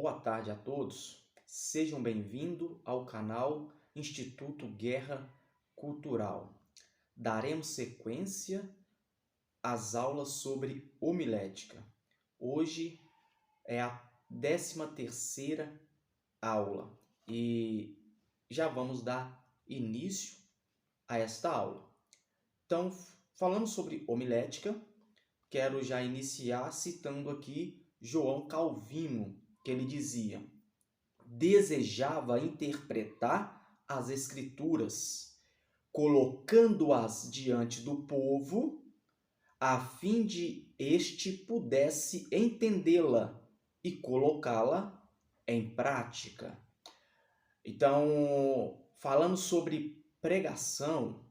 Boa tarde a todos. Sejam bem-vindos ao canal Instituto Guerra Cultural. Daremos sequência às aulas sobre homilética. Hoje é a 13ª aula e já vamos dar início a esta aula. Então, falando sobre homilética, quero já iniciar citando aqui João Calvino, que ele dizia: desejava interpretar as Escrituras, colocando-as diante do povo, a fim de este pudesse entendê-la e colocá-la em prática. Então, falando sobre pregação,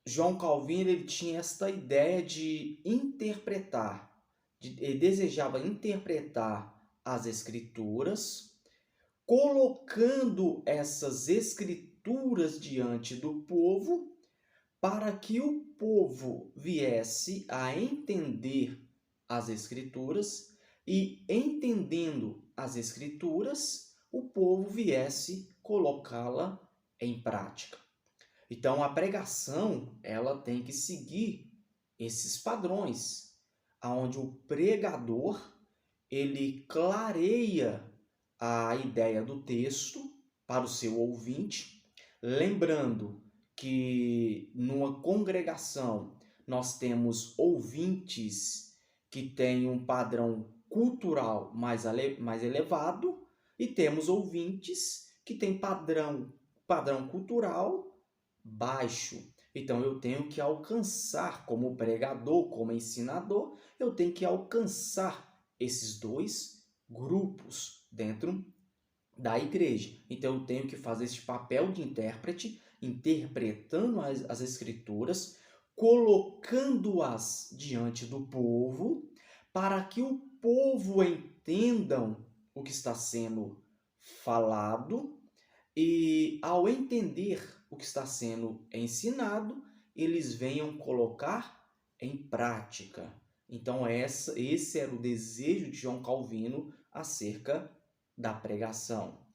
João Calvino ele tinha esta ideia de interpretar, ele desejava interpretar as Escrituras, colocando essas Escrituras diante do povo, para que o povo viesse a entender as Escrituras e, entendendo as Escrituras, o povo viesse colocá-la em prática. Então, a pregação ela tem que seguir esses padrões, onde o pregador ele clareia a ideia do texto para o seu ouvinte, lembrando que numa congregação nós temos ouvintes que têm um padrão cultural mais elevado e temos ouvintes que têm padrão cultural baixo. Então eu tenho que alcançar, como pregador, como ensinador, eu tenho que alcançar esses dois grupos dentro da igreja. Então eu tenho que fazer esse papel de intérprete, interpretando as Escrituras, colocando-as diante do povo, para que o povo entendam o que está sendo falado e, ao entender o que está sendo ensinado, eles venham colocar em prática. Então, esse era o desejo de João Calvino acerca da pregação.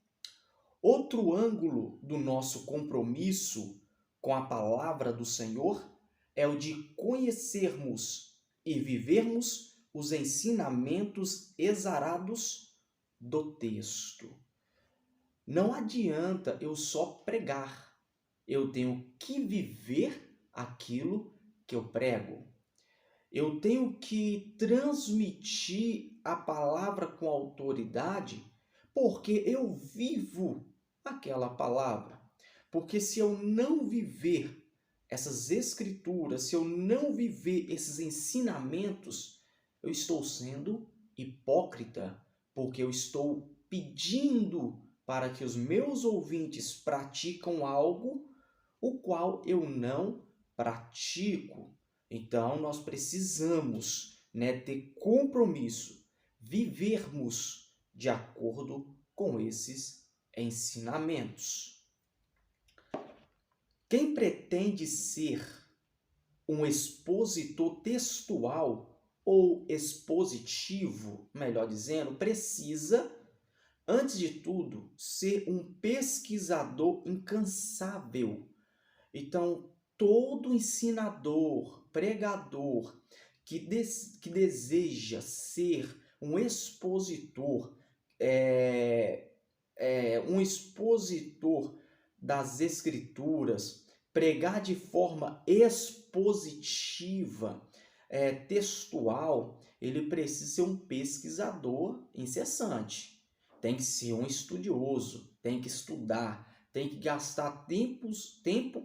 Outro ângulo do nosso compromisso com a palavra do Senhor é o de conhecermos e vivermos os ensinamentos exarados do texto. Não adianta eu só pregar, eu tenho que viver aquilo que eu prego. Eu tenho que transmitir a palavra com autoridade, porque eu vivo aquela palavra. Porque se eu não viver essas Escrituras, se eu não viver esses ensinamentos, eu estou sendo hipócrita, porque eu estou pedindo para que os meus ouvintes praticam algo o qual eu não pratico. Então, nós precisamos, ter compromisso, vivermos de acordo com esses ensinamentos. Quem pretende ser um expositor textual ou expositivo, melhor dizendo, precisa, antes de tudo, ser um pesquisador incansável. Então, todo ensinador, pregador que deseja ser um expositor, um expositor das Escrituras, pregar de forma expositiva, textual, ele precisa ser um pesquisador incessante. Tem que ser um estudioso, tem que estudar, tem que gastar tempo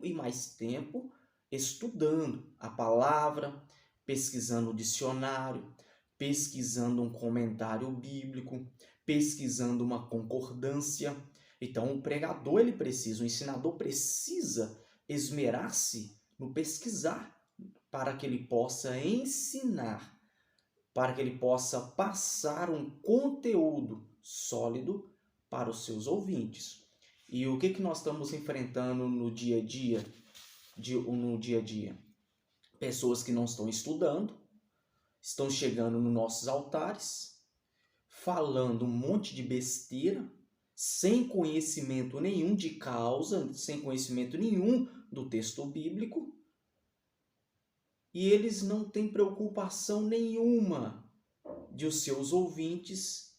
e mais tempo estudando a palavra, pesquisando o dicionário, pesquisando um comentário bíblico, pesquisando uma concordância. Então, o pregador, o ensinador precisa esmerar-se no pesquisar para que ele possa ensinar, para que ele possa passar um conteúdo sólido para os seus ouvintes. E o que nós estamos enfrentando no dia a dia? Pessoas que não estão estudando, estão chegando nos nossos altares, falando um monte de besteira, sem conhecimento nenhum de causa, sem conhecimento nenhum do texto bíblico, e eles não têm preocupação nenhuma de os seus ouvintes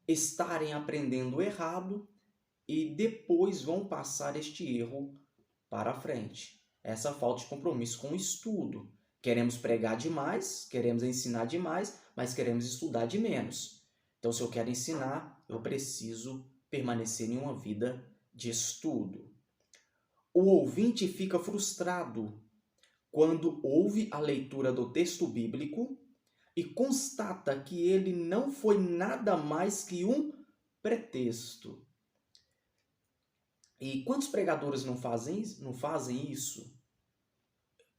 estarem aprendendo errado e depois vão passar este erro para frente. Essa falta de compromisso com o estudo. Queremos pregar demais, queremos ensinar demais, mas queremos estudar de menos. Então, se eu quero ensinar, eu preciso permanecer em uma vida de estudo. O ouvinte fica frustrado quando ouve a leitura do texto bíblico e constata que ele não foi nada mais que um pretexto. E quantos pregadores não fazem isso?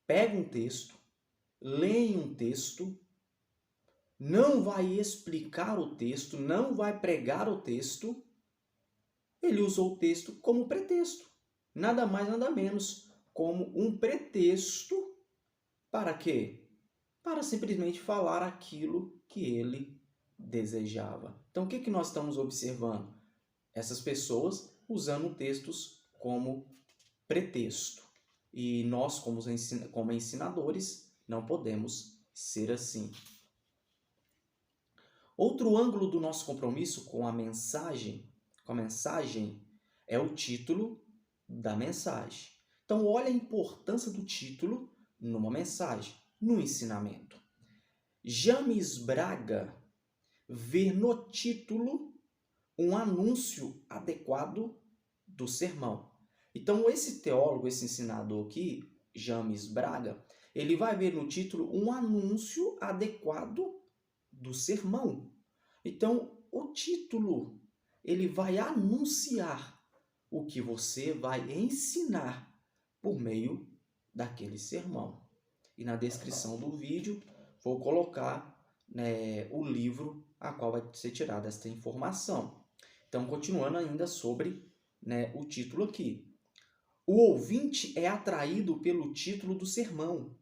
Pega um texto, leem um texto, não vai explicar o texto, não vai pregar o texto, ele usou o texto como pretexto. Nada mais, nada menos como um pretexto para quê? Para simplesmente falar aquilo que ele desejava. Então, o que nós estamos observando? Essas pessoas usando textos como pretexto. E nós, como ensinadores, não podemos ser assim. Outro ângulo do nosso compromisso com a mensagem é o título da mensagem. Então, olha a importância do título numa mensagem, no ensinamento. James Braga vê no título um anúncio adequado do sermão. Então, esse teólogo, esse ensinador aqui, James Braga, ele vai ver no título um anúncio adequado do sermão. Então, o título, ele vai anunciar o que você vai ensinar por meio daquele sermão. E na descrição do vídeo, vou colocar o livro a qual vai ser tirada esta informação. Então, continuando ainda sobre o título aqui. O ouvinte é atraído pelo título do sermão.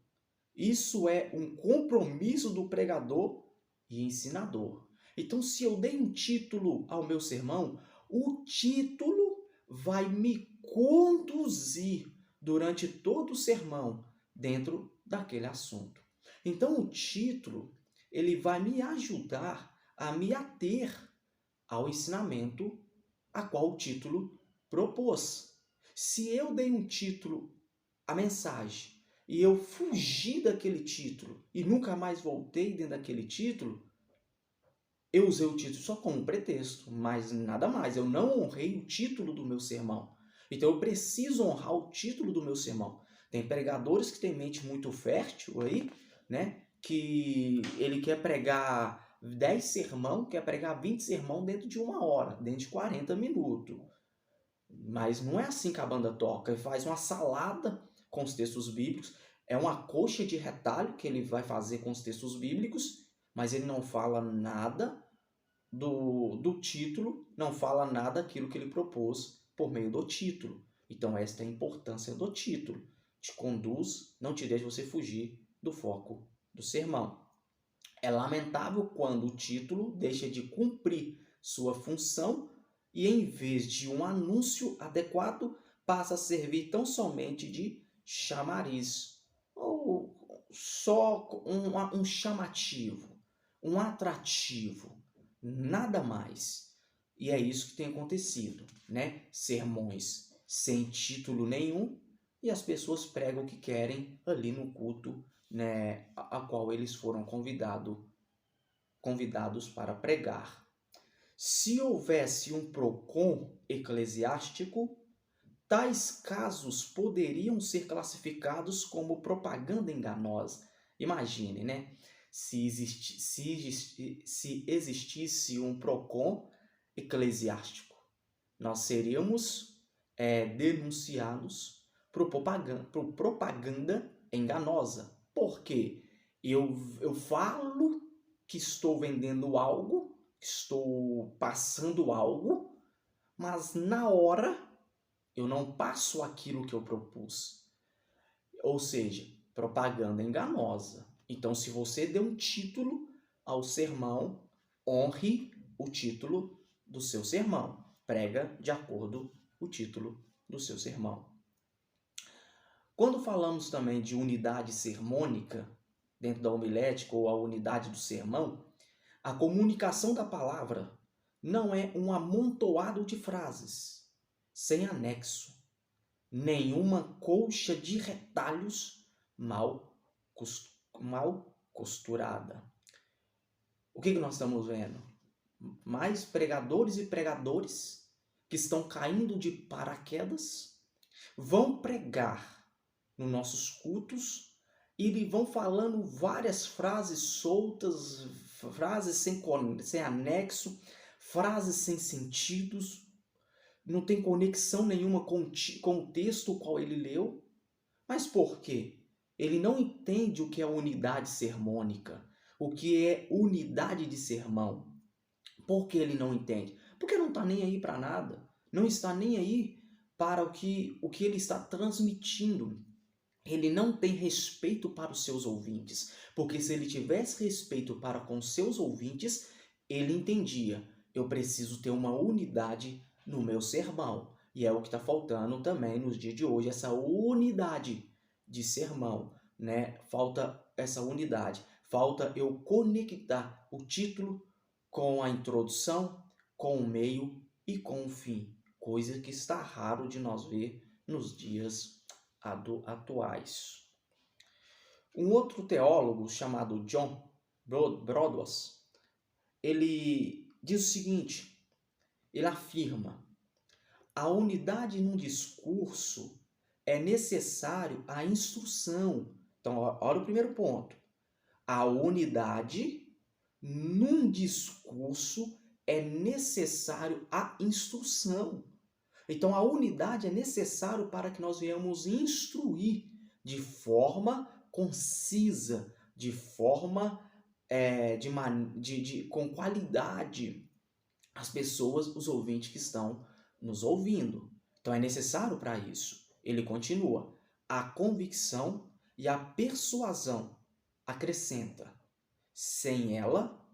Isso é um compromisso do pregador e ensinador. Então, se eu dei um título ao meu sermão, o título vai me conduzir durante todo o sermão dentro daquele assunto. Então, o título ele vai me ajudar a me ater ao ensinamento a qual o título propôs. Se eu dei um título à mensagem e eu fugi daquele título e nunca mais voltei dentro daquele título, eu usei o título só como pretexto, mas nada mais. Eu não honrei o título do meu sermão. Então eu preciso honrar o título do meu sermão. Tem pregadores que têm mente muito fértil aí, que ele quer pregar 10 sermão, quer pregar 20 sermão dentro de 1 hora, dentro de 40 minutos. Mas não é assim que a banda toca. Ele faz uma salada com os textos bíblicos, é uma coxa de retalho que ele vai fazer com os textos bíblicos, mas ele não fala nada do título, não fala nada daquilo que ele propôs por meio do título. Então esta é a importância do título. Te conduz, não te deixa você fugir do foco do sermão. É lamentável quando o título deixa de cumprir sua função e, em vez de um anúncio adequado, passa a servir tão somente de chamariz, ou só um chamativo, um atrativo, nada mais. E é isso que tem acontecido, Sermões sem título nenhum e as pessoas pregam o que querem ali no culto, a qual eles foram convidados para pregar. Se houvesse um PROCON eclesiástico, tais casos poderiam ser classificados como propaganda enganosa. Imagine, se existisse um PROCON eclesiástico, nós seríamos denunciados por propaganda enganosa. Por quê? Eu falo que estou vendendo algo, que estou passando algo, mas na hora eu não passo aquilo que eu propus. Ou seja, propaganda enganosa. Então, se você deu um título ao sermão, Honre o título do seu sermão. Prega de acordo com o título do seu sermão. Quando falamos também de unidade sermônica, dentro da homilética ou a unidade do sermão, a comunicação da palavra não é um amontoado de frases, sem anexo, nenhuma colcha de retalhos mal costurada. O que nós estamos vendo? Mais pregadores e pregadores que estão caindo de paraquedas vão pregar nos nossos cultos e vão falando várias frases soltas, frases sem anexo, frases sem sentidos, não tem conexão nenhuma com o texto qual ele leu. Mas por quê? Ele não entende o que é unidade sermônica, o que é unidade de sermão. Por que ele não entende? Porque não está nem aí para nada, não está nem aí para o que ele está transmitindo. Ele não tem respeito para os seus ouvintes, porque se ele tivesse respeito para com seus ouvintes, ele entendia, eu preciso ter uma unidade no meu sermão. E é o que está faltando também nos dias de hoje, essa unidade de sermão, né? Falta essa unidade, falta eu conectar o título com a introdução, com o meio e com o fim, coisa que está raro de nós ver nos dias atuais. Um outro teólogo chamado John Broadus, ele diz o seguinte, ele afirma, a unidade num discurso é necessário a instrução. Então, olha o primeiro ponto. A unidade num discurso é necessário a instrução. Então, a unidade é necessário para que nós venhamos instruir de forma concisa, de forma com qualidade as pessoas, os ouvintes que estão nos ouvindo. Então, é necessário para isso. Ele continua. A convicção e a persuasão acrescenta. Sem ela,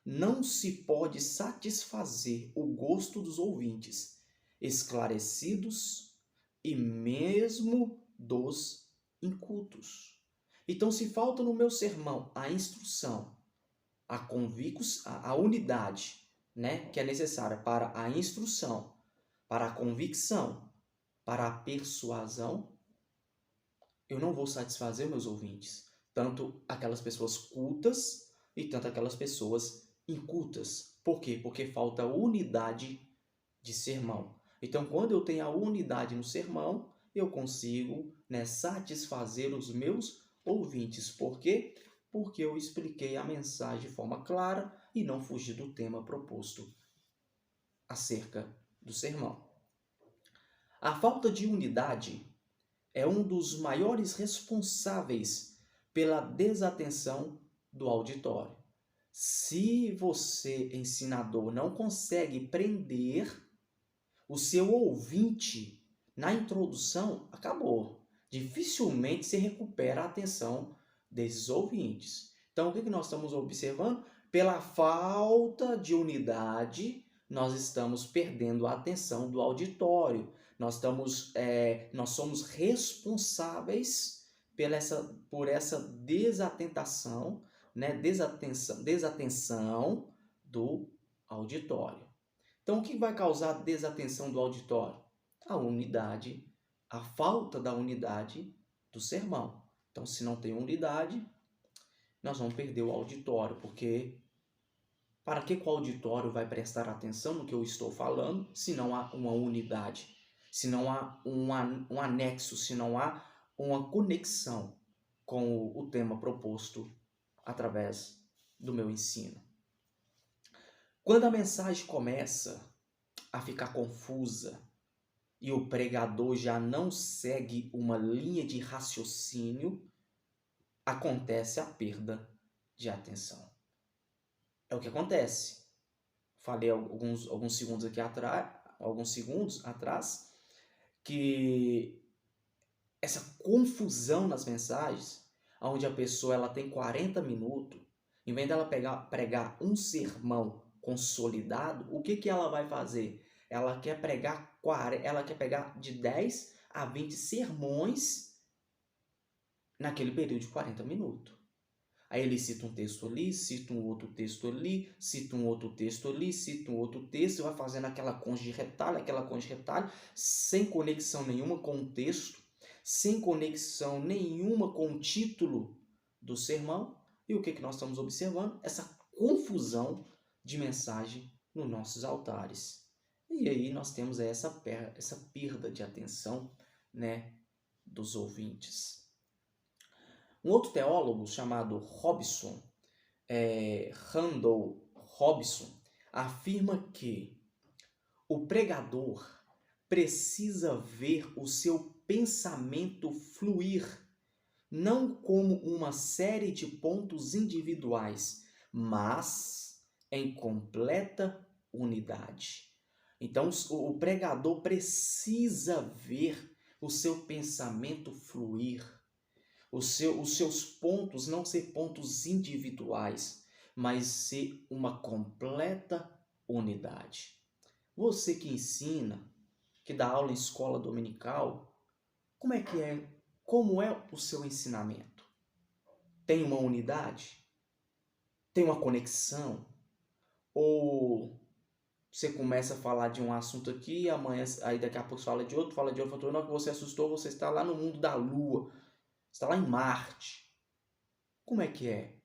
não se pode satisfazer o gosto dos ouvintes, esclarecidos e mesmo dos incultos. Então, se falta no meu sermão a instrução, a unidade, né, que é necessária para a instrução, para a convicção, para a persuasão, eu não vou satisfazer meus ouvintes, tanto aquelas pessoas cultas e tanto aquelas pessoas incultas. Por quê? Porque falta unidade de sermão. Então, quando eu tenho a unidade no sermão, eu consigo, né, satisfazer os meus ouvintes. Por quê? Porque eu expliquei a mensagem de forma clara e não fugi do tema proposto acerca do sermão. A falta de unidade é um dos maiores responsáveis pela desatenção do auditório. Se você, ensinador, não consegue prender o seu ouvinte na introdução, acabou. Dificilmente se recupera a atenção desses ouvintes. Então, o que nós estamos observando? Pela falta de unidade, nós estamos perdendo a atenção do auditório. Nós somos responsáveis por essa desatentação, né? Desatenção do auditório. Então, o que vai causar a desatenção do auditório? A falta da unidade do sermão. Então, se não tem unidade, nós vamos perder o auditório, porque para que o auditório vai prestar atenção no que eu estou falando se não há uma unidade, se não há um anexo, se não há uma conexão com o tema proposto através do meu ensino? Quando a mensagem começa a ficar confusa e o pregador já não segue uma linha de raciocínio, acontece a perda de atenção. É o que acontece. Falei alguns segundos atrás, que essa confusão nas mensagens, onde a pessoa ela tem 40 minutos Em vez dela pregar um sermão consolidado, o que ela vai fazer? Ela quer pegar de 10 a 20 sermões naquele período de 40 minutos. Aí ele cita um texto ali, cita um outro texto ali, cita um outro texto ali, cita um outro texto, e vai fazendo aquela concha de retalho, sem conexão nenhuma com o texto, sem conexão nenhuma com o título do sermão. E o que nós estamos observando? Essa confusão de mensagem nos nossos altares. E aí nós temos essa perda de atenção, né, dos ouvintes. Um outro teólogo chamado Randall Robinson, afirma que o pregador precisa ver o seu pensamento fluir, não como uma série de pontos individuais, mas em completa unidade. Então, o pregador precisa ver o seu pensamento fluir, os seus pontos não ser pontos individuais, mas ser uma completa unidade. Você que ensina, que dá aula em escola dominical, como é o seu ensinamento? Tem uma unidade? Tem uma conexão? Ou você começa a falar de um assunto aqui, amanhã, aí daqui a pouco fala de outro, fala não, que você assustou, você está lá no mundo da lua, está lá em Marte. Como é que é?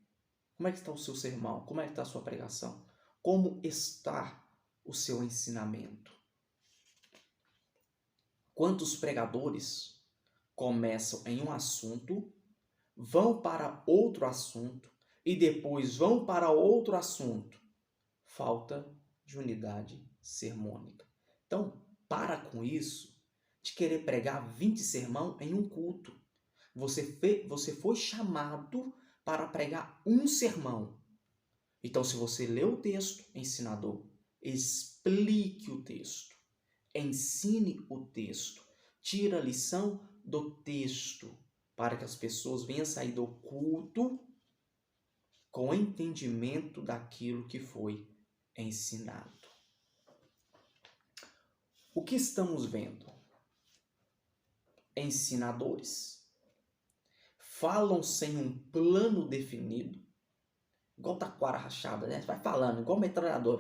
Como é que está o seu sermão? Como é que está a sua pregação? Como está o seu ensinamento? Quantos pregadores começam em um assunto, vão para outro assunto e depois vão para outro assunto? Falta de unidade sermônica. Então, para com isso de querer pregar 20 sermão em um culto. Você foi chamado para pregar um sermão. Então, se você lê o texto, ensinador, explique o texto, ensine o texto, tire a lição do texto, para que as pessoas venham sair do culto com entendimento daquilo que foi ensinado. O que estamos vendo? Ensinadores falam sem um plano definido, igual taquara rachada, né? Vai falando, igual metralhador.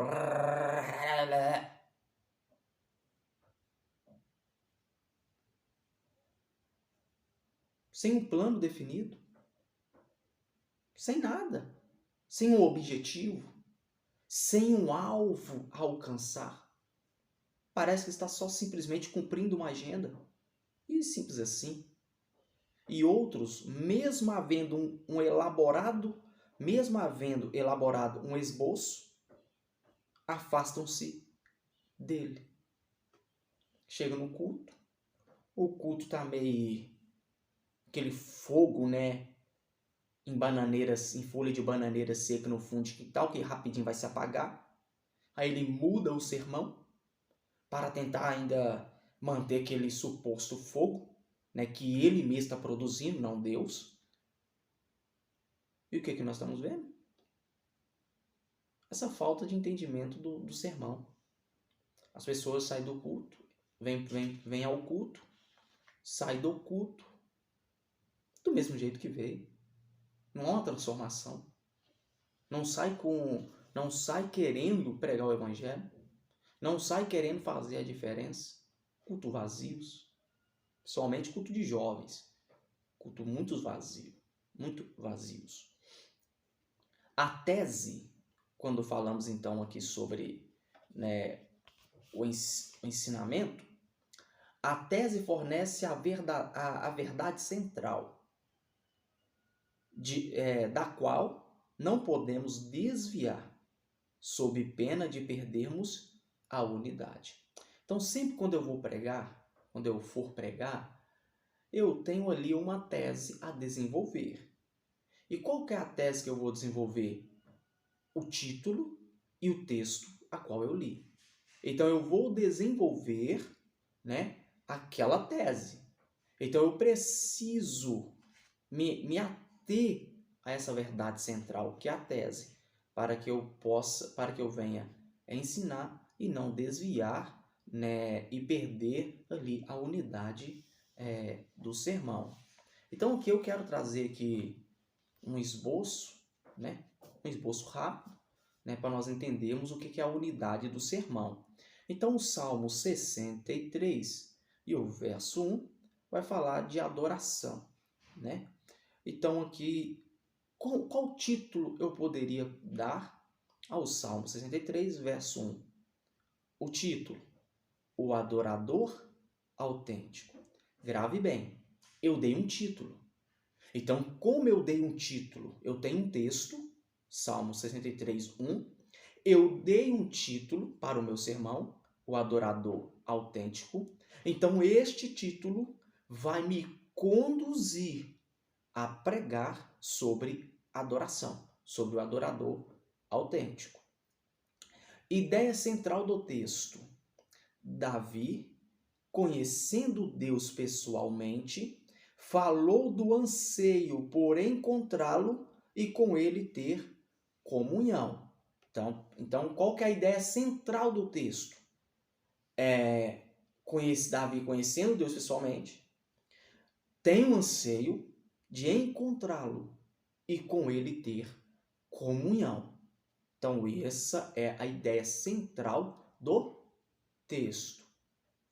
Sem um plano definido. Sem nada. Sem um objetivo. Sem um alvo a alcançar. Parece que está só simplesmente cumprindo uma agenda. E simples assim. E outros, mesmo havendo elaborado um esboço, afastam-se dele. Chega no culto, o culto está meio aquele fogo, né, em folha de bananeira seca no fundo de quintal, que rapidinho vai se apagar. Aí ele muda o sermão para tentar ainda manter aquele suposto fogo, né, que ele mesmo está produzindo, não Deus. E o que nós estamos vendo? Essa falta de entendimento do sermão. As pessoas saem do culto, vêm ao culto, saem do culto do mesmo jeito que veio. Não há uma transformação. Não sai querendo pregar o evangelho. Não sai querendo fazer a diferença. Culto vazios. Somente culto de jovens. Culto muito vazios. A tese, quando falamos então aqui sobre, né, o ensinamento, a tese fornece a verdade central, da qual não podemos desviar, sob pena de perdermos a unidade. Então, sempre quando eu for pregar, eu tenho ali uma tese a desenvolver. E qual que é a tese que eu vou desenvolver? O título e o texto a qual eu li. Então, eu vou desenvolver, né, aquela tese. Então, eu preciso me ater a essa verdade central, que é a tese, para que eu venha ensinar e não desviar, né, e perder ali a unidade do sermão. Então, o que eu quero trazer aqui um esboço, né, um esboço rápido, né, para nós entendermos o que é a unidade do sermão. Então, o Salmo 63 e o verso 1 vai falar de adoração, né? Então, aqui, qual título eu poderia dar ao Salmo 63, verso 1? O título: O Adorador Autêntico. Grave bem, eu dei um título. Então, como eu dei um título, eu tenho um texto, Salmo 63, 1. Eu dei um título para o meu sermão, O Adorador Autêntico. Então, este título vai me conduzir a pregar sobre adoração, sobre o adorador autêntico. Ideia central do texto: Davi, conhecendo Deus pessoalmente, falou do anseio por encontrá-lo e com ele ter comunhão. Então, qual que é a ideia central do texto? Davi conhecendo Deus pessoalmente, tem um anseio de encontrá-lo e com ele ter comunhão. Então, essa é a ideia central do texto.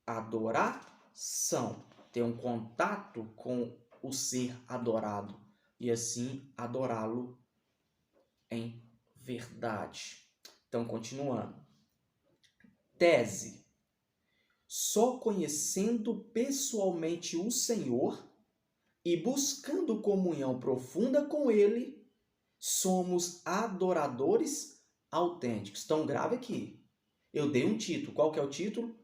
Adoração. Ter um contato com o ser adorado e assim adorá-lo em verdade. Então, continuando. Tese: só conhecendo pessoalmente o Senhor e buscando comunhão profunda com Ele, somos adoradores autênticos. Então, grave aqui. Eu dei um título. Qual que é o título?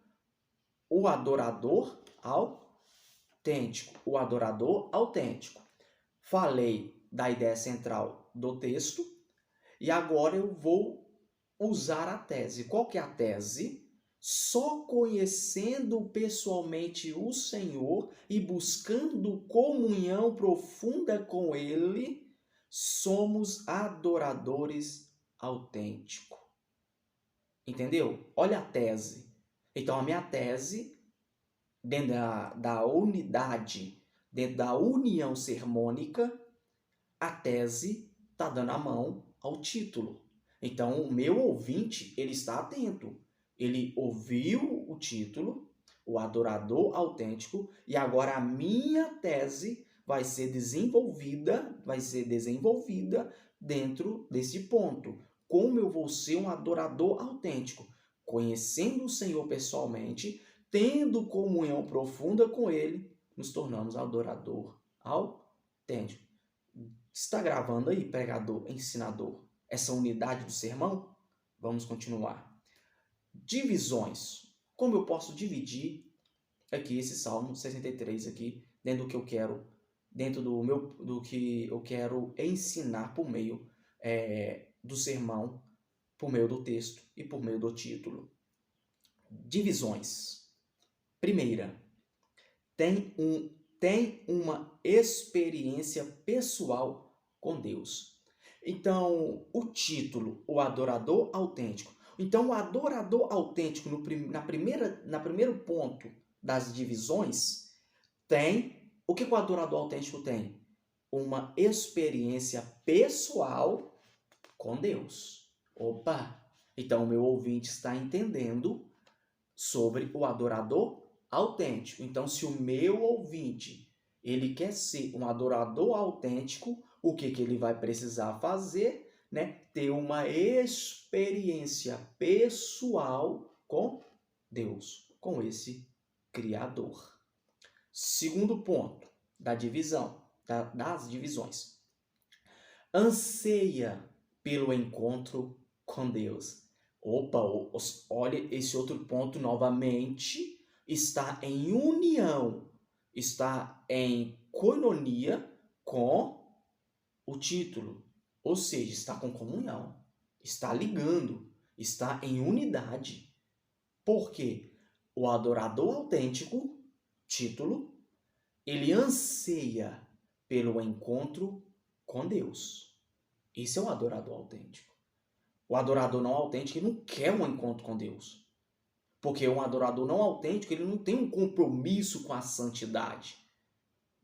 O adorador autêntico. O adorador autêntico. Falei da ideia central do texto e agora eu vou usar a tese. Qual que é a tese? Só conhecendo pessoalmente o Senhor e buscando comunhão profunda com Ele, somos adoradores autênticos. Entendeu? Olha a tese. Então, a minha tese, dentro da unidade, dentro da união sermônica, a tese está dando a mão ao título. Então, o meu ouvinte, ele está atento. Ele ouviu o título, o adorador autêntico, e agora a minha tese vai ser desenvolvida dentro desse ponto. Como eu vou ser um adorador autêntico? Conhecendo o Senhor pessoalmente, tendo comunhão profunda com Ele, nos tornamos adorador autêntico. Está gravando aí, pregador, ensinador, essa unidade do sermão? Vamos continuar. Divisões. Como eu posso dividir aqui esse Salmo 63 aqui, dentro do que eu quero, dentro do que eu quero ensinar por meio do sermão, por meio do texto e por meio do título. Divisões. Primeira, tem uma experiência pessoal com Deus. Então, o título, o adorador autêntico. Então, o adorador autêntico, no primeiro ponto das divisões, tem... O que o adorador autêntico tem? Uma experiência pessoal com Deus. Opa! Então, o meu ouvinte está entendendo sobre o adorador autêntico. Então, se o meu ouvinte ele quer ser um adorador autêntico, o que ele vai precisar fazer? Né? Ter uma experiência pessoal com Deus, com esse Criador. Segundo ponto das divisões. Anseia pelo encontro com Deus. Opa, olha esse outro ponto novamente, está em união, está em coinonia com o título, ou seja, está com comunhão, está ligando, está em unidade. Por quê? O adorador autêntico, título, ele anseia pelo encontro com Deus. Esse é o adorador autêntico. O adorador não autêntico, ele não quer um encontro com Deus. Porque um adorador não autêntico, ele não tem um compromisso com a santidade.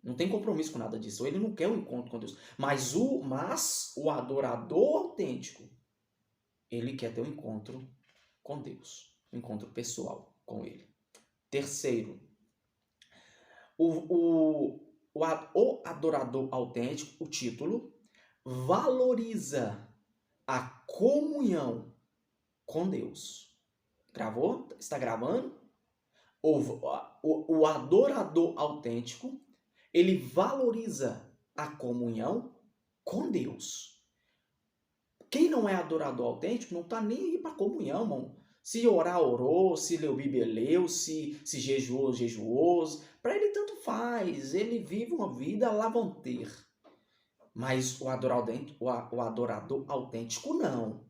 Não tem compromisso com nada disso. Ele não quer um encontro com Deus. Mas o adorador autêntico, ele quer ter um encontro com Deus. Um encontro pessoal com ele. Terceiro, o adorador autêntico, o título, valoriza a comunhão com Deus. Gravou? Está gravando? O adorador autêntico, ele valoriza a comunhão com Deus. Quem não é adorador autêntico não está nem aí para comunhão, irmão. Se orar, orou. Se leu Bíblia, leu. Se jejuou, jejuou. Para ele tanto faz. Ele vive uma vida lavanter. Mas o adorador autêntico não.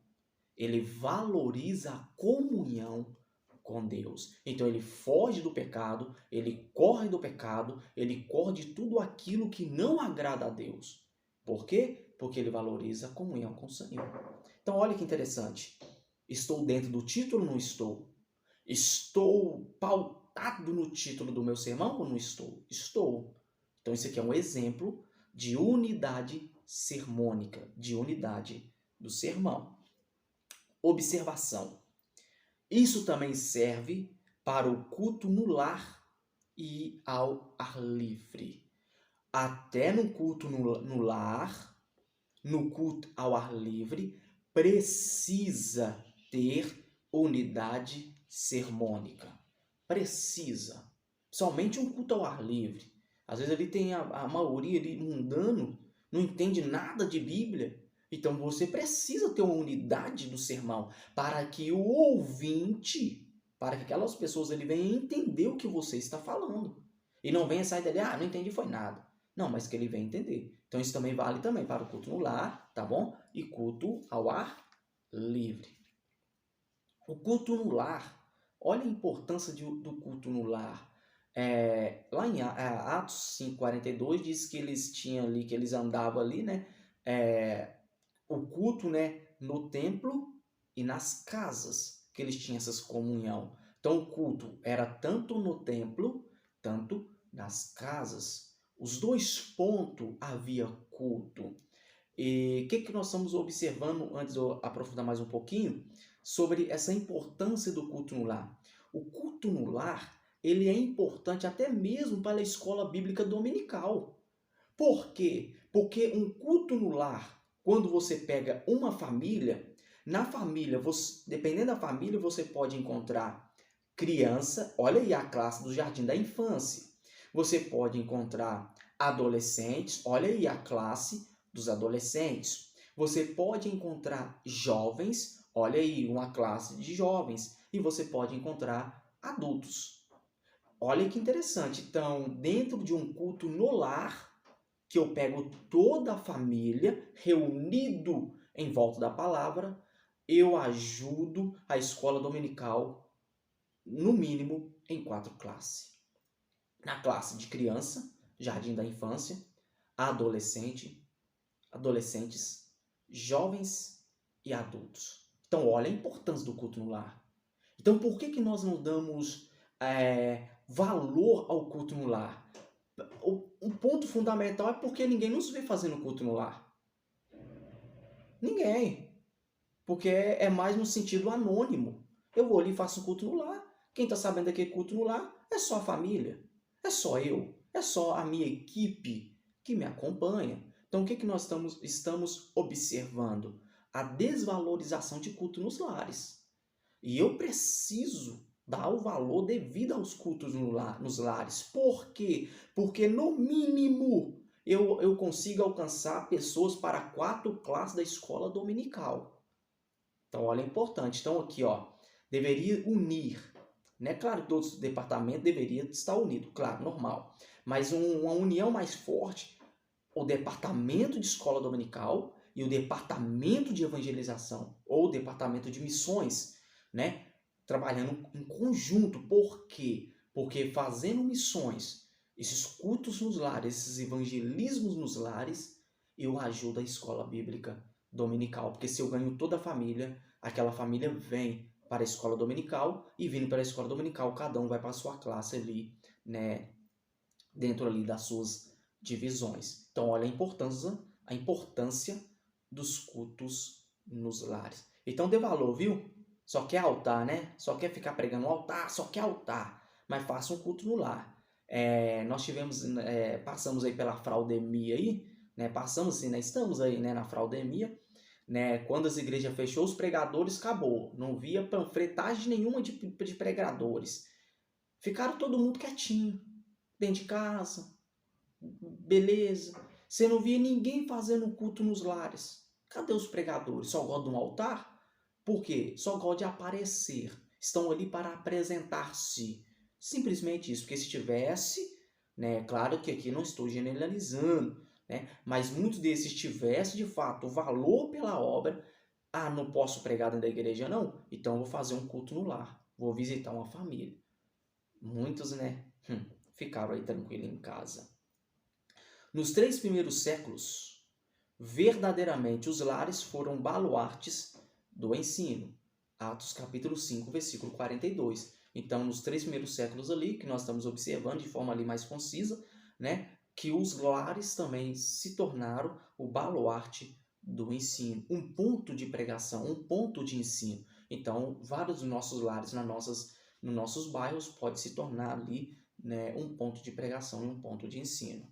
Ele valoriza a comunhão com Deus. Então ele foge do pecado, ele corre do pecado, ele corre de tudo aquilo que não agrada a Deus. Por quê? Porque ele valoriza a comunhão com o Senhor. Então olha que interessante. Estou dentro do título ou não estou? Estou pautado no título do meu sermão ou não estou? Estou. Então isso aqui é um exemplo de unidade sermônica, de unidade do sermão. Observação. Isso também serve para o culto no lar e ao ar livre. Até no culto no lar, no culto ao ar livre, precisa ter unidade sermônica. Precisa. Somente um culto ao ar livre. Às vezes ali tem a maioria ali mundano, não entende nada de Bíblia. Então você precisa ter uma unidade do sermão para que o ouvinte, para que aquelas pessoas ele venham entender o que você está falando. E não venha sair dali, não entendi, foi nada. Não, mas que ele venha entender. Então isso também vale também para o culto no lar, tá bom? E culto ao ar livre. O culto no lar, olha a importância do culto no lar. Lá em Atos 5:42 diz que eles tinham ali, que eles andavam ali, né? O culto, né, no templo e nas casas, que eles tinham essas comunhão. Então o culto era tanto no templo, tanto nas casas. Os dois pontos havia culto. E o que nós estamos observando, antes de eu aprofundar mais um pouquinho, sobre essa importância do culto no lar. O culto no lar, ele é importante até mesmo para a escola bíblica dominical. Por quê? Porque um culto no lar, quando você pega uma família, na família, dependendo da família, você pode encontrar criança, olha aí a classe do jardim da infância. Você pode encontrar adolescentes, olha aí a classe dos adolescentes. Você pode encontrar jovens, olha aí uma classe de jovens. E você pode encontrar adultos. Olha que interessante. Então, dentro de um culto no lar, que eu pego toda a família reunido em volta da palavra, eu ajudo a escola dominical, no mínimo, em 4 classes. Na classe de criança, jardim da infância, adolescentes, jovens e adultos. Então, olha a importância do culto no lar. Então, por que nós não damos valor ao culto no lar? O ponto fundamental é porque ninguém nos vê fazendo culto no lar. Ninguém. Porque é mais no sentido anônimo. Eu vou ali e faço um culto no lar. Quem está sabendo daquele culto no lar é só a família. É só eu. É só a minha equipe que me acompanha. Então o que nós estamos observando? A desvalorização de culto nos lares. E eu preciso dar o valor devido aos cultos nos lares. Por quê? Porque no mínimo eu consigo alcançar pessoas para 4 classes da escola dominical. Então, olha, é importante. Então, aqui, deveria unir. Né? Claro que todos os departamentos deveriam estar unidos, claro, normal. Mas uma união mais forte, o departamento de escola dominical e o departamento de evangelização, ou o departamento de missões, né? Trabalhando em conjunto. Por quê? Porque fazendo missões, esses cultos nos lares, esses evangelismos nos lares, eu ajudo a escola bíblica dominical. Porque se eu ganho toda a família, aquela família vem para a escola dominical e vindo para a escola dominical, cada um vai para a sua classe ali, né, dentro ali das suas divisões. Então, olha a importância dos cultos nos lares. Então, dê valor, viu? Só quer altar, né? Só quer ficar pregando altar, só quer altar. Mas faça um culto no lar. Nós passamos aí pela fraudemia aí, né? Passamos assim, né? Estamos aí, né, na fraudemia, né? Quando as igrejas fechou, os pregadores acabou. Não via panfletagem nenhuma de pregadores. Ficaram todo mundo quietinho, dentro de casa, beleza. Você não via ninguém fazendo culto nos lares. Cadê os pregadores? Só gostam de um altar? Por quê? Só gostam de aparecer. Estão ali para apresentar-se. Simplesmente isso. Porque se tivesse, né, claro que aqui não estou generalizando, né, mas muitos desses tivesse de fato o valor pela obra. Ah, não posso pregar dentro da igreja não? Então eu vou fazer um culto no lar. Vou visitar uma família. Muitos, né, ficaram aí tranquilos em casa. Nos 3 primeiros séculos, verdadeiramente os lares foram baluartes do ensino. Atos capítulo 5, versículo 42. Então, nos 3 primeiros séculos ali, que nós estamos observando de forma ali mais concisa, né, que os lares também se tornaram o baluarte do ensino, um ponto de pregação, um ponto de ensino. Então, vários dos nossos lares nos nossos bairros pode se tornar ali, né, um ponto de pregação e um ponto de ensino.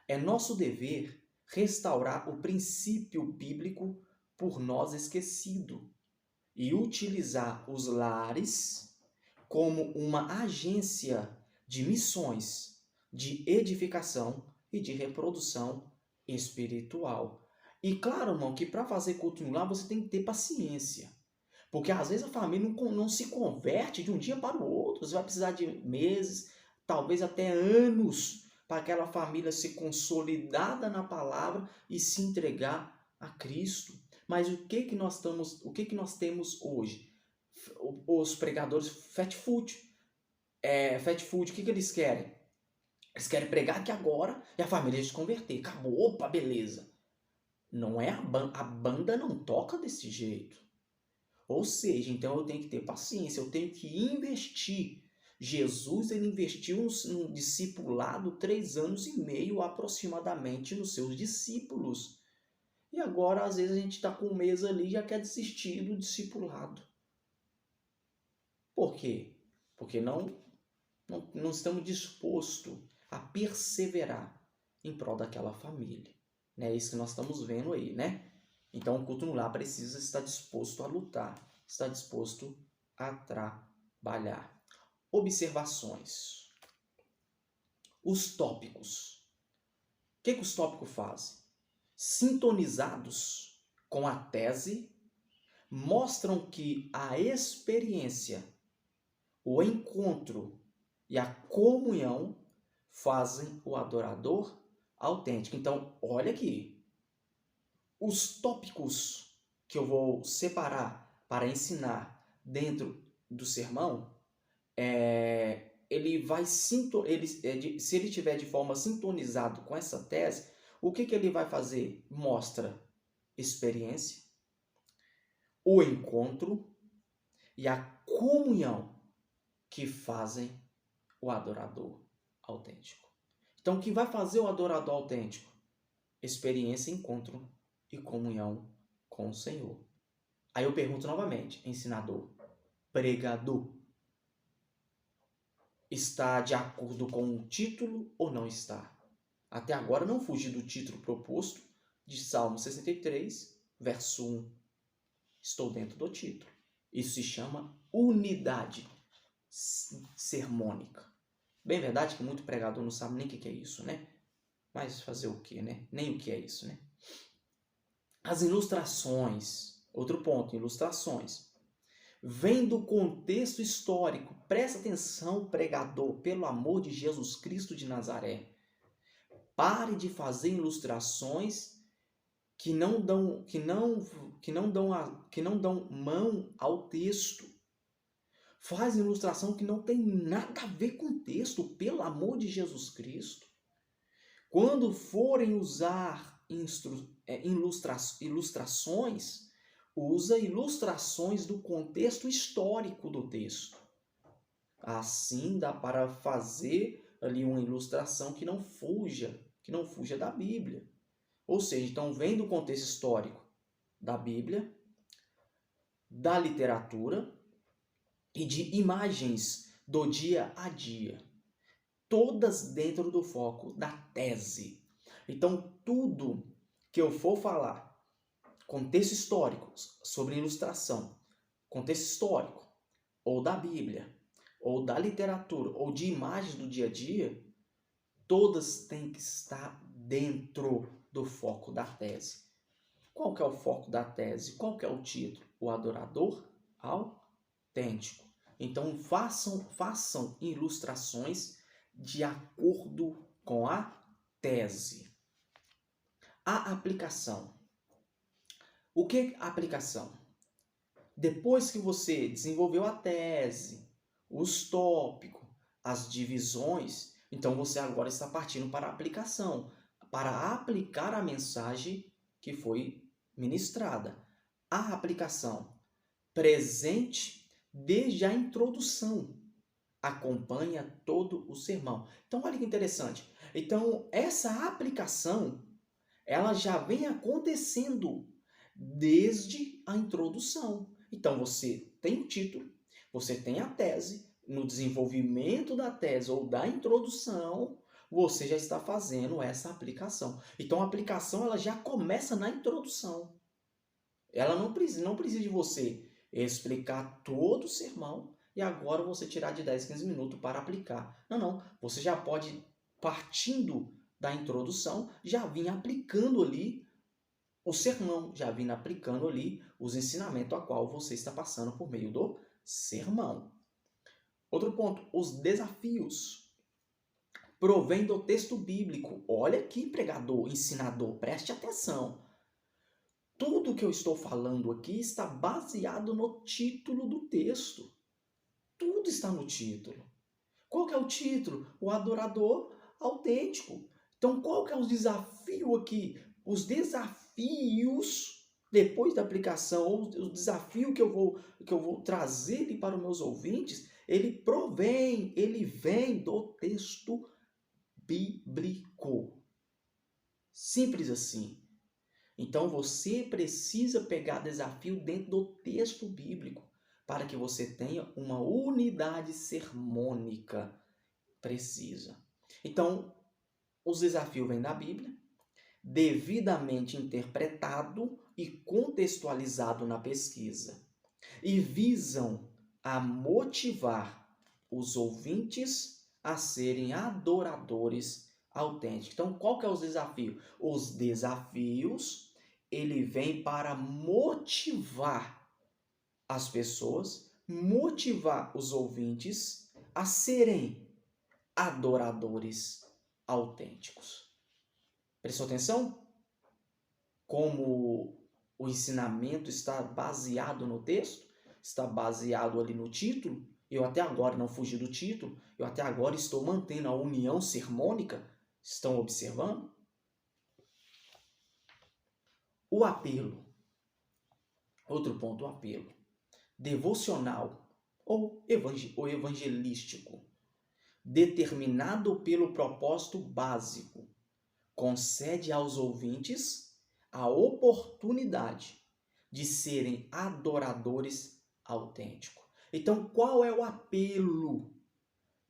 É nosso dever restaurar o princípio bíblico por nós esquecido e utilizar os lares como uma agência de missões, de edificação e de reprodução espiritual. E claro, irmão, que para fazer culto no lar você tem que ter paciência. Porque às vezes a família não se converte de um dia para o outro. Você vai precisar de meses, talvez até anos, para aquela família ser consolidada na palavra e se entregar a Cristo. Mas o que nós temos hoje? Os pregadores fast food. Fast food, o que eles querem? Eles querem pregar aqui agora e a família se converter. Acabou, opa, beleza. Não é a banda não toca desse jeito. Ou seja, então eu tenho que ter paciência, eu tenho que investir. Jesus ele investiu no discipulado 3 anos e meio aproximadamente nos seus discípulos. E agora, às vezes, a gente está com um mês ali e já quer desistir do discipulado. Por quê? Porque não estamos dispostos a perseverar em prol daquela família. É isso que nós estamos vendo aí, né? Então, o culto no lar precisa estar disposto a lutar, estar disposto a trabalhar. Observações. Os tópicos. O que os tópicos fazem? Sintonizados com a tese, mostram que a experiência, o encontro e a comunhão fazem o adorador autêntico. Então, olha aqui. Os tópicos que eu vou separar para ensinar dentro do sermão, se ele tiver de forma sintonizado com essa tese, o que ele vai fazer? Mostra experiência, o encontro e a comunhão que fazem o adorador autêntico. Então, o que vai fazer o adorador autêntico? Experiência, encontro e comunhão com o Senhor. Aí eu pergunto novamente, ensinador, pregador, está de acordo com o título ou não está? Até agora não fugi do título proposto de Salmo 63, verso 1. Estou dentro do título. Isso se chama unidade sermônica. Bem verdade que muito pregador não sabe nem o que é isso, né? Mas fazer o que, né? Nem o que é isso, né? As ilustrações, outro ponto, ilustrações. Vem do contexto histórico. Presta atenção, pregador, pelo amor de Jesus Cristo de Nazaré. Pare de fazer ilustrações que não dão mão ao texto. Faz ilustração que não tem nada a ver com o texto, pelo amor de Jesus Cristo. Quando forem usar ilustrações, usa ilustrações do contexto histórico do texto. Assim dá para fazer ali uma ilustração que não fuja da Bíblia. Ou seja, então vem do contexto histórico da Bíblia, da literatura e de imagens do dia a dia, todas dentro do foco da tese. Então, tudo que eu for falar, contexto histórico, sobre ilustração, contexto histórico, ou da Bíblia, ou da literatura, ou de imagens do dia a dia, todas têm que estar dentro do foco da tese. Qual que é o foco da tese? Qual que é o título? O adorador autêntico. Então façam ilustrações de acordo com a tese. A aplicação. O que é aplicação? Depois que você desenvolveu a tese, os tópicos, as divisões, então você agora está partindo para a aplicação, para aplicar a mensagem que foi ministrada. A aplicação presente desde a introdução acompanha todo o sermão. Então, olha que interessante. Então, essa aplicação, ela já vem acontecendo desde a introdução. Então, você tem o título, você tem a tese, no desenvolvimento da tese ou da introdução, você já está fazendo essa aplicação. Então, a aplicação ela já começa na introdução. Ela não precisa de você explicar todo o sermão e agora você tirar de 10, 15 minutos para aplicar. Não. Você já pode, partindo da introdução, já vir aplicando ali o sermão, já vir aplicando ali os ensinamentos a qual você está passando por meio do sermão. Outro ponto, os desafios. Provém do texto bíblico. Olha aqui, pregador, ensinador, preste atenção. Tudo que eu estou falando aqui está baseado no título do texto. Tudo está no título. Qual que é o título? O adorador autêntico. Então, qual que é o desafio aqui? Os desafios, depois da aplicação, ou o desafio que eu vou trazer para os meus ouvintes, ele vem do texto bíblico. Simples assim. Então você precisa pegar desafio dentro do texto bíblico para que você tenha uma unidade sermônica precisa. Então, os desafios vêm da Bíblia, devidamente interpretado e contextualizado na pesquisa, e visam a motivar os ouvintes a serem adoradores autênticos. Então, qual que é os desafios? Os desafios, ele vem para motivar as pessoas, motivar os ouvintes a serem adoradores autênticos. Prestou atenção? Como o ensinamento está baseado no texto, está baseado ali no título. Eu até agora não fugi do título, eu até agora estou mantendo a união sermônica. Estão observando? O apelo. Outro ponto, o apelo. Devocional ou evangelístico. Determinado pelo propósito básico. Concede aos ouvintes a oportunidade de serem adoradores autênticos. Então, qual é o apelo?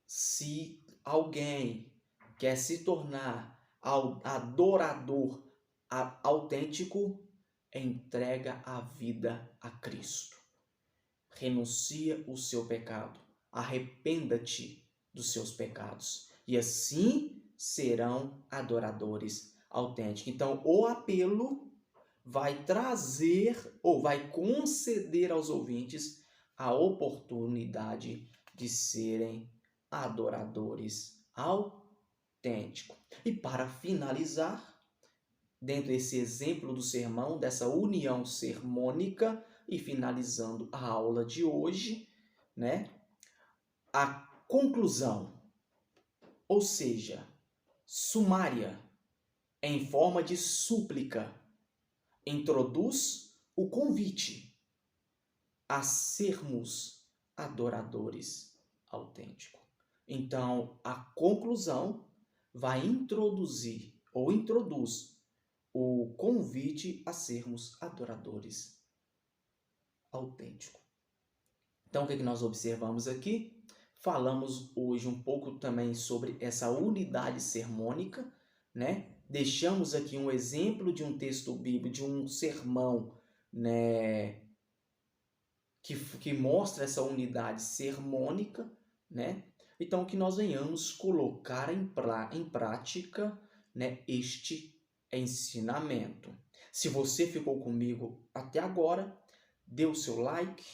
Se alguém quer se tornar adorador autêntico, entrega a vida a Cristo. Renuncia o seu pecado. Arrependa-te dos seus pecados. E assim serão adoradores autênticos. Então, o apelo vai trazer ou vai conceder aos ouvintes a oportunidade de serem adoradores autênticos. E para finalizar, dentro desse exemplo do sermão, dessa união sermônica, e finalizando a aula de hoje, né? A conclusão, ou seja, sumária em forma de súplica, introduz o convite a sermos adoradores autênticos. Então, a conclusão vai introduzir ou introduz o convite a sermos adoradores autênticos. Então, o que nós observamos aqui? Falamos hoje um pouco também sobre essa unidade sermônica, né? Deixamos aqui um exemplo de um texto bíblico, de um sermão, né? Que mostra essa unidade sermônica, né? Então, que nós venhamos colocar em prática, né, este ensinamento. Se você ficou comigo até agora, dê o seu like,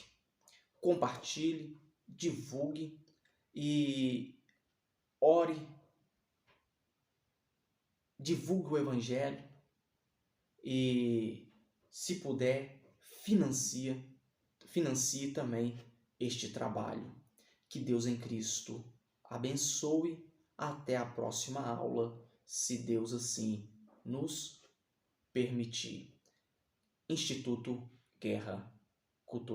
compartilhe, divulgue e ore, divulgue o Evangelho e, se puder, financie também este trabalho. Que Deus em Cristo abençoe. Até a próxima aula, se Deus assim nos permitir. Instituto Guerra Cultural.